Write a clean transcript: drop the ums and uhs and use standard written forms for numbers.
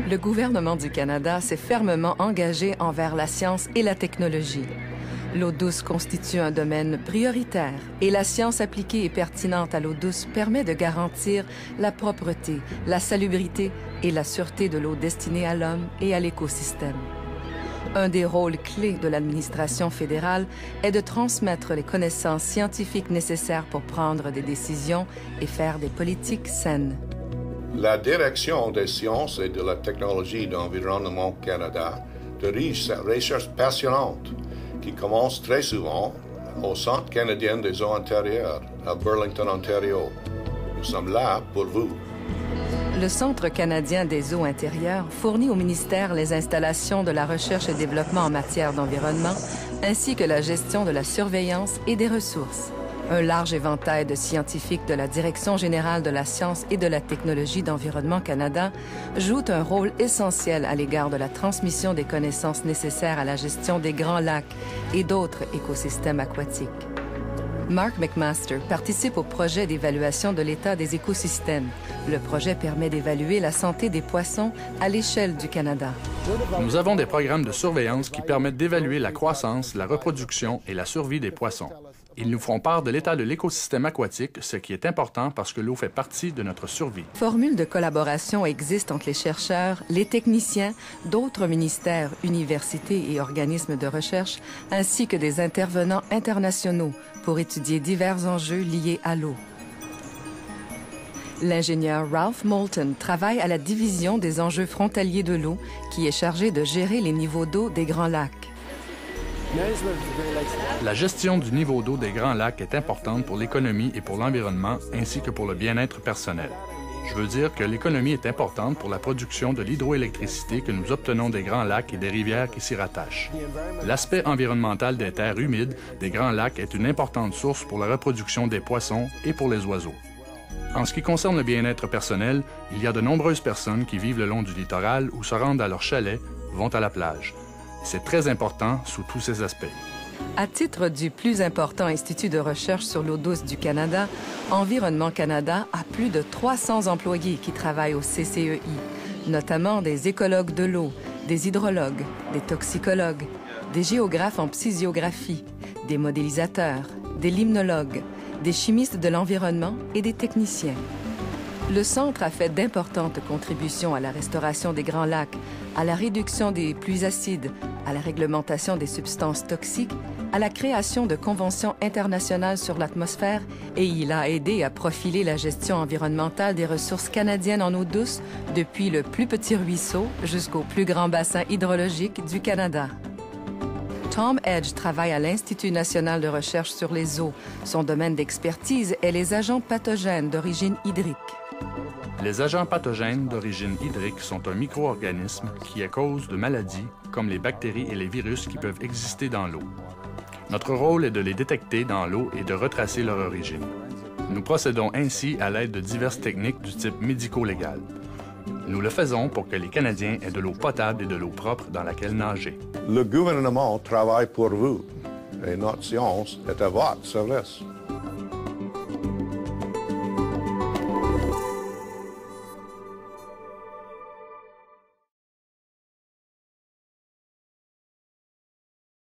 Le gouvernement du Canada s'est fermement engagé envers la science et la technologie. L'eau douce constitue un domaine prioritaire et la science appliquée et pertinente à l'eau douce permet de garantir la propreté, la salubrité et la sûreté de l'eau destinée à l'homme et à l'écosystème. Un des rôles clés de l'administration fédérale est de transmettre les connaissances scientifiques nécessaires pour prendre des décisions et faire des politiques saines. La Direction des sciences et de la technologie d'Environnement Canada dirige cette recherche passionnante qui commence très souvent au Centre canadien des eaux intérieures à Burlington, Ontario. Nous sommes là pour vous. Le Centre canadien des eaux intérieures fournit au ministère les installations de la recherche et développement en matière d'environnement, ainsi que la gestion de la surveillance et des ressources. Un large éventail de scientifiques de la Direction générale de la science et de la technologie d'Environnement Canada jouent un rôle essentiel à l'égard de la transmission des connaissances nécessaires à la gestion des grands lacs et d'autres écosystèmes aquatiques. Mark McMaster participe au projet d'évaluation de l'état des écosystèmes. Le projet permet d'évaluer la santé des poissons à l'échelle du Canada. Nous avons des programmes de surveillance qui permettent d'évaluer la croissance, la reproduction et la survie des poissons. Ils nous feront part de l'état de l'écosystème aquatique, ce qui est important parce que l'eau fait partie de notre survie. Formules de collaboration existent entre les chercheurs, les techniciens, d'autres ministères, universités et organismes de recherche, ainsi que des intervenants internationaux pour étudier divers enjeux liés à l'eau. L'ingénieur Ralph Moulton travaille à la division des enjeux frontaliers de l'eau, qui est chargé de gérer les niveaux d'eau des Grands Lacs. La gestion du niveau d'eau des Grands Lacs est importante pour l'économie et pour l'environnement, ainsi que pour le bien-être personnel. Je veux dire que l'économie est importante pour la production de l'hydroélectricité que nous obtenons des Grands Lacs et des rivières qui s'y rattachent. L'aspect environnemental des terres humides des Grands Lacs est une importante source pour la reproduction des poissons et pour les oiseaux. En ce qui concerne le bien-être personnel, il y a de nombreuses personnes qui vivent le long du littoral ou se rendent à leur chalet, vont à la plage. C'est très important sous tous ces aspects. À titre du plus important institut de recherche sur l'eau douce du Canada, Environnement Canada a plus de 300 employés qui travaillent au CCEI, notamment des écologues de l'eau, des hydrologues, des toxicologues, des géographes en physiographie, des modélisateurs, des limnologues, des chimistes de l'environnement et des techniciens. Le Centre a fait d'importantes contributions à la restauration des Grands Lacs, à la réduction des pluies acides, à la réglementation des substances toxiques, à la création de conventions internationales sur l'atmosphère et il a aidé à profiler la gestion environnementale des ressources canadiennes en eau douce depuis le plus petit ruisseau jusqu'au plus grand bassin hydrologique du Canada. Tom Edge travaille à l'Institut national de recherche sur les eaux. Son domaine d'expertise est les agents pathogènes d'origine hydrique. Les agents pathogènes d'origine hydrique sont un micro-organisme qui est cause de maladies comme les bactéries et les virus qui peuvent exister dans l'eau. Notre rôle est de les détecter dans l'eau et de retracer leur origine. Nous procédons ainsi à l'aide de diverses techniques du type médico-légal. Nous le faisons pour que les Canadiens aient de l'eau potable et de l'eau propre dans laquelle nager. Le gouvernement travaille pour vous et notre science est à votre service.